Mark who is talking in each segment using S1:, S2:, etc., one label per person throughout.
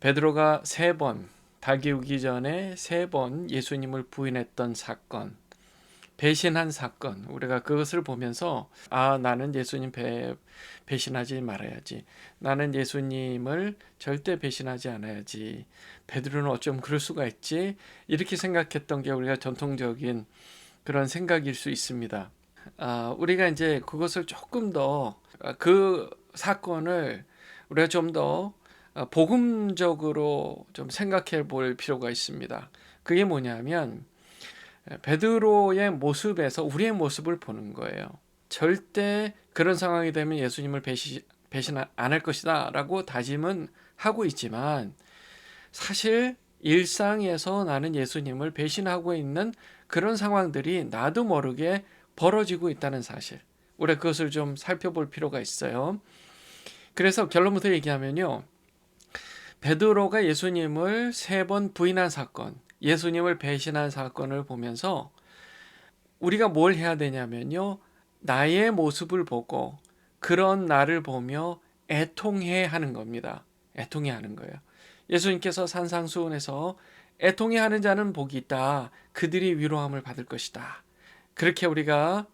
S1: 베드로가 세 번, 닭이 우기 전에 세 번 예수님을 부인했던 사건, 배신한 사건, 우리가 그것을 보면서 나는 예수님 배신하지 말아야지. 나는 예수님을 절대 배신하지 않아야지. 베드로는 어쩜 그럴 수가 있지? 이렇게 생각했던 게 우리가 전통적인 그런 생각일 수 있습니다. 우리가 이제 그것을 조금 더 그 사건을 우리가 좀 더 복음적으로 좀 생각해 볼 필요가 있습니다. 그게 뭐냐면 베드로의 모습에서 우리의 모습을 보는 거예요. 절대 그런 상황이 되면 예수님을 배신 안 할 것이다 라고 다짐은 하고 있지만 사실 일상에서 나는 예수님을 배신하고 있는 그런 상황들이 나도 모르게 벌어지고 있다는 사실, 우리가 그것을 좀 살펴볼 필요가 있어요. 그래서 결론부터 얘기하면요, 베드로가 예수님을 세 번 부인한 사건, 예수님을 배신한 사건을 보면서 우리가 뭘 해야 되냐면요, 나의 모습을 보고 그런 나를 보며 애통해 하는 겁니다. 애통해 하는 거예요. 예수님께서 산상수훈에서 애통해 하는 자는 복이 있다. 그들이 위로함을 받을 것이다. 그렇게 우리가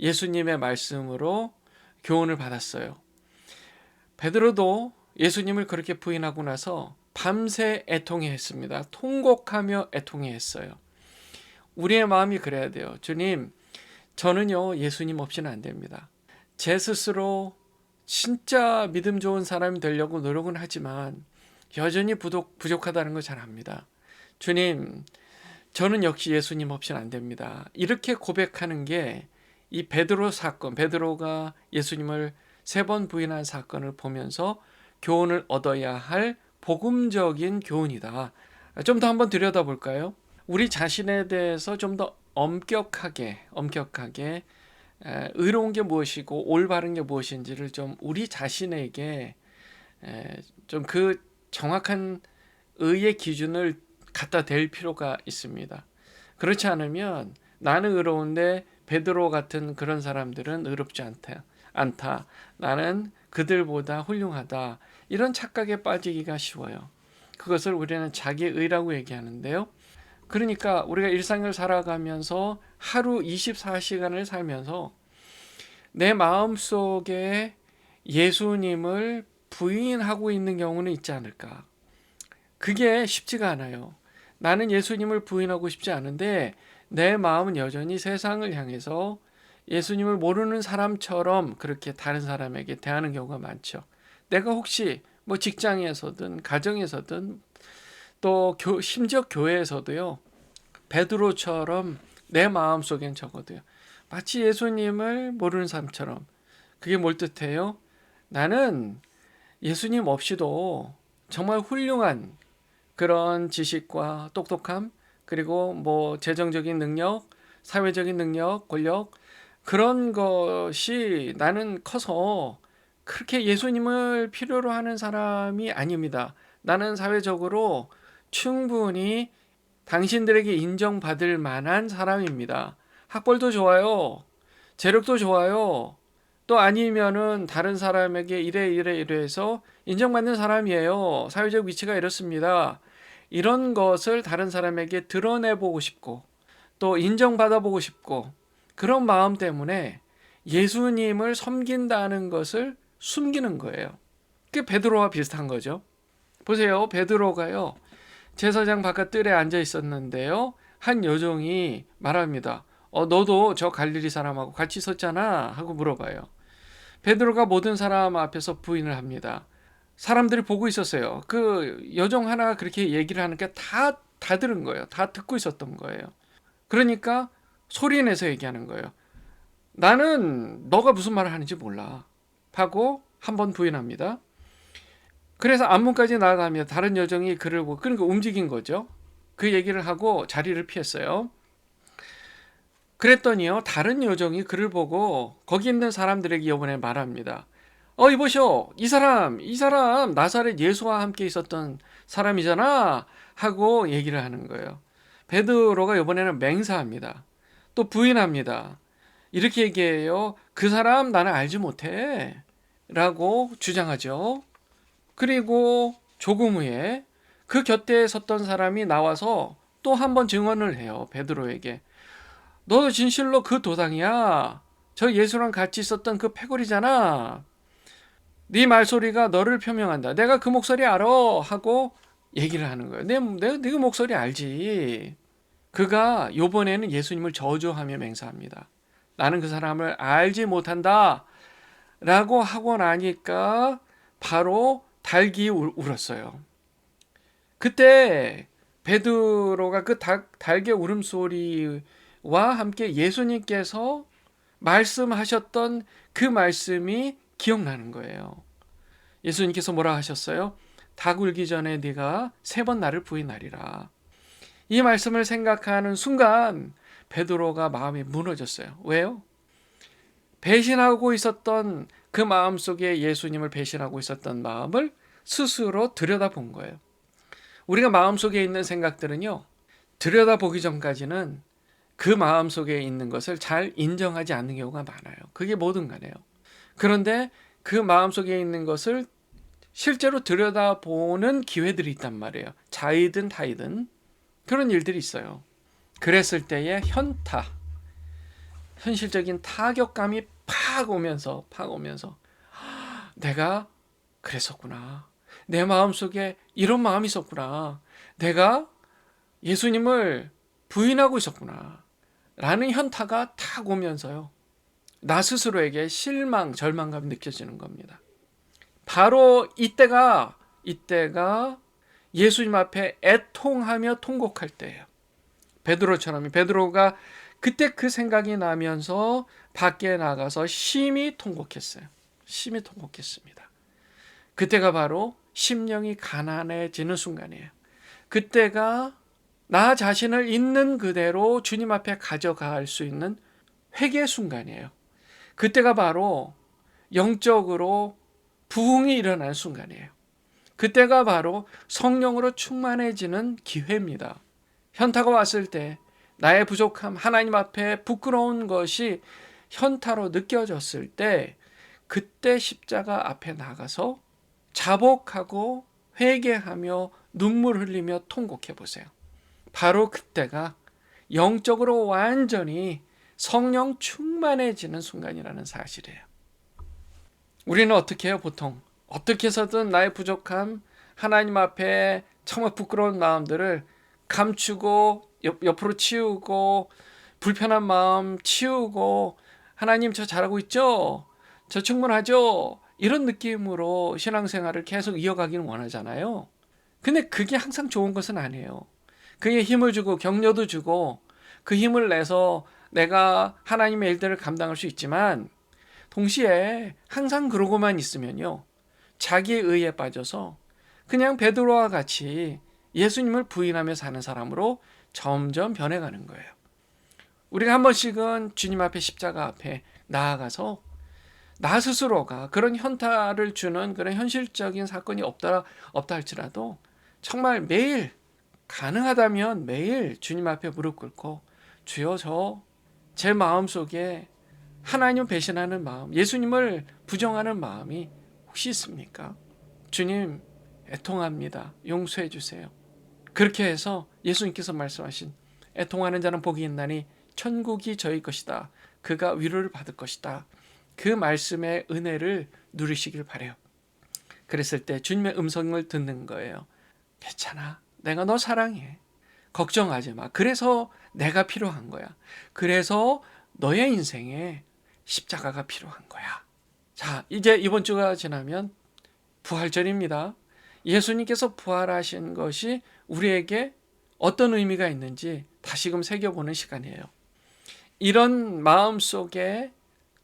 S1: 예수님의 말씀으로 교훈을 받았어요. 베드로도 예수님을 그렇게 부인하고 나서 밤새 애통해 했습니다. 통곡하며 애통해 했어요. 우리의 마음이 그래야 돼요. 주님, 저는요 예수님 없이는 안 됩니다. 제 스스로 진짜 믿음 좋은 사람이 되려고 노력은 하지만 여전히 부족하다는 걸 잘 압니다. 주님, 저는 역시 예수님 없이는 안 됩니다. 이렇게 고백하는 게 이 베드로 사건, 베드로가 예수님을 세 번 부인한 사건을 보면서 교훈을 얻어야 할 복음적인 교훈이다. 좀 더 한번 들여다볼까요? 우리 자신에 대해서 좀 더 엄격하게 의로운 게 무엇이고 올바른 게 무엇인지를 좀 우리 자신에게 좀 그 정확한 의의 기준을 갖다 댈 필요가 있습니다. 그렇지 않으면 나는 의로운데 베드로 같은 그런 사람들은 의롭지 않다. 나는 그들보다 훌륭하다. 이런 착각에 빠지기가 쉬워요. 그것을 우리는 자기의라고 얘기하는데요. 그러니까 우리가 일상을 살아가면서 하루 24시간을 살면서 내 마음속에 예수님을 부인하고 있는 경우는 있지 않을까. 그게 쉽지가 않아요. 나는 예수님을 부인하고 싶지 않은데 내 마음은 여전히 세상을 향해서 예수님을 모르는 사람처럼 그렇게 다른 사람에게 대하는 경우가 많죠. 내가 혹시 뭐 직장에서든 가정에서든 또 심지어 교회에서도요, 베드로처럼 내 마음속엔 적어도요, 마치 예수님을 모르는 사람처럼. 그게 뭘 뜻해요? 나는 예수님 없이도 정말 훌륭한 그런 지식과 똑똑함, 그리고 뭐 재정적인 능력, 사회적인 능력, 권력, 그런 것이 나는 커서 그렇게 예수님을 필요로 하는 사람이 아닙니다. 나는 사회적으로 충분히 당신들에게 인정받을 만한 사람입니다. 학벌도 좋아요. 재력도 좋아요. 또 아니면은 다른 사람에게 이래서 인정받는 사람이에요. 사회적 위치가 이렇습니다. 이런 것을 다른 사람에게 드러내보고 싶고 또 인정받아보고 싶고 그런 마음 때문에 예수님을 섬긴다는 것을 숨기는 거예요. 그게 베드로와 비슷한 거죠. 보세요. 베드로가요, 제사장 바깥 뜰에 앉아 있었는데요, 한 여종이 말합니다. 너도 저 갈릴리 사람하고 같이 있었잖아 하고 물어봐요. 베드로가 모든 사람 앞에서 부인을 합니다. 사람들이 보고 있었어요. 그 여종 하나가 그렇게 얘기를 하니까 다 들은 거예요. 다 듣고 있었던 거예요. 그러니까 소리 내서 얘기하는 거예요. 나는 너가 무슨 말을 하는지 몰라 하고 한 번 부인합니다. 그래서 앞문까지 나아가며 다른 여종이 그를 보고, 그러니까 움직인 거죠. 그 얘기를 하고 자리를 피했어요. 그랬더니요, 다른 여종이 그를 보고 거기 있는 사람들에게 이번에 말합니다. 이보쇼, 이 사람 나사렛 예수와 함께 있었던 사람이잖아 하고 얘기를 하는 거예요. 베드로가 이번에는 맹세합니다. 또 부인합니다. 이렇게 얘기해요. 그 사람 나는 알지 못해 라고 주장하죠. 그리고 조금 후에 그 곁에 섰던 사람이 나와서 또 한 번 증언을 해요. 베드로에게. 너도 진실로 그 도당이야. 저 예수랑 같이 있었던 그 패거리잖아. 네 말소리가 너를 표명한다. 내가 그 목소리 알아. 하고 얘기를 하는 거예요. 내가 그 목소리 알지. 그가 요번에는 예수님을 저주하며 맹세합니다. 나는 그 사람을 알지 못한다. 라고 하고 나니까 바로 닭이 울었어요. 그때 베드로가 그 닭의 울음소리와 함께 예수님께서 말씀하셨던 그 말씀이 기억나는 거예요. 예수님께서 뭐라 하셨어요? 닭 울기 전에 네가 3번 나를 부인하리라. 이 말씀을 생각하는 순간 베드로가 마음이 무너졌어요. 왜요? 배신하고 있었던 그 마음속에 예수님을 배신하고 있었던 마음을 스스로 들여다본 거예요. 우리가 마음속에 있는 생각들은요, 들여다보기 전까지는 그 마음속에 있는 것을 잘 인정하지 않는 경우가 많아요. 그게 뭐든 간에요. 그런데 그 마음속에 있는 것을 실제로 들여다보는 기회들이 있단 말이에요. 자이든 타이든 그런 일들이 있어요. 그랬을 때의 현실적인 타격감이 팍 오면서 내가 그랬었구나. 내 마음속에 이런 마음이 있었구나. 내가 예수님을 부인하고 있었구나. 라는 현타가 탁 오면서요. 나 스스로에게 실망, 절망감이 느껴지는 겁니다. 바로 이때가 예수님 앞에 애통하며 통곡할 때예요. 베드로가 그때 그 생각이 나면서 밖에 나가서 심히 통곡했어요. 심히 통곡했습니다. 그때가 바로 심령이 가난해지는 순간이에요. 그때가 나 자신을 있는 그대로 주님 앞에 가져갈 수 있는 회개 순간이에요. 그때가 바로 영적으로 부흥이 일어나는 순간이에요. 그때가 바로 성령으로 충만해지는 기회입니다. 현타가 왔을 때 나의 부족함, 하나님 앞에 부끄러운 것이 현타로 느껴졌을 때 그때 십자가 앞에 나가서 자복하고 회개하며 눈물 흘리며 통곡해 보세요. 바로 그때가 영적으로 완전히 성령 충만해지는 순간이라는 사실이에요. 우리는 어떻게 해요? 보통 어떻게 해서든 나의 부족함, 하나님 앞에 정말 부끄러운 마음들을 감추고 옆으로 치우고 불편한 마음 치우고 하나님 저 잘하고 있죠? 저 충분하죠? 이런 느낌으로 신앙생활을 계속 이어가기는 원하잖아요. 근데 그게 항상 좋은 것은 아니에요. 그게 힘을 주고 격려도 주고 그 힘을 내서 내가 하나님의 일들을 감당할 수 있지만 동시에 항상 그러고만 있으면요. 자기의 의에 빠져서 그냥 베드로와 같이 예수님을 부인하며 사는 사람으로 점점 변해가는 거예요. 우리가 한 번씩은 주님 앞에 십자가 앞에 나아가서 나 스스로가 그런 현타를 주는 그런 현실적인 사건이 없다 할지라도 정말 매일 가능하다면 매일 주님 앞에 무릎 꿇고 주여 제 마음속에 하나님을 배신하는 마음, 예수님을 부정하는 마음이 혹시 있습니까? 주님 애통합니다. 용서해 주세요. 그렇게 해서 예수님께서 말씀하신 애통하는 자는 복이 있나니 천국이 저희 것이다. 그가 위로를 받을 것이다. 그 말씀의 은혜를 누리시길 바래요. 그랬을 때 주님의 음성을 듣는 거예요. 괜찮아. 내가 너 사랑해. 걱정하지 마. 그래서 내가 필요한 거야. 그래서 너의 인생에 십자가가 필요한 거야. 자, 이제 이번 주가 지나면 부활절입니다. 예수님께서 부활하신 것이 우리에게 어떤 의미가 있는지 다시금 새겨보는 시간이에요. 이런 마음 속에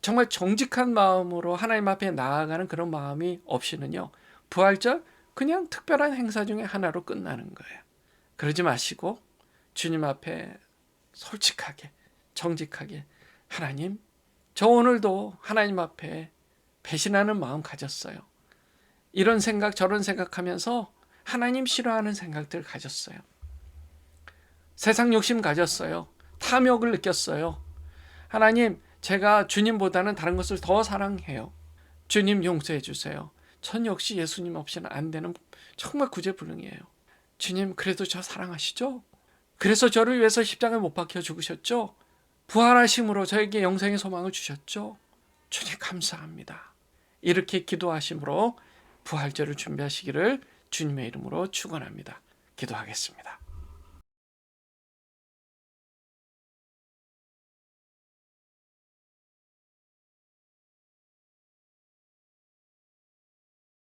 S1: 정말 정직한 마음으로 하나님 앞에 나아가는 그런 마음이 없이는요. 부활절 그냥 특별한 행사 중에 하나로 끝나는 거예요. 그러지 마시고 주님 앞에 솔직하게 정직하게 하나님 저 오늘도 하나님 앞에 배신하는 마음 가졌어요. 이런 생각 저런 생각하면서 하나님 싫어하는 생각들 가졌어요. 세상 욕심 가졌어요. 탐욕을 느꼈어요. 하나님 제가 주님보다는 다른 것을 더 사랑해요. 주님 용서해 주세요. 전 역시 예수님 없이는 안 되는 정말 구제불능이에요. 주님, 그래도 저 사랑하시죠? 그래서 저를 위해서 십자가에 못 박혀 죽으셨죠? 부활하심으로 저에게 영생의 소망을 주셨죠? 주님 감사합니다. 이렇게 기도하심으로 부활절을 준비하시기를 주님의 이름으로 축원합니다. 기도하겠습니다.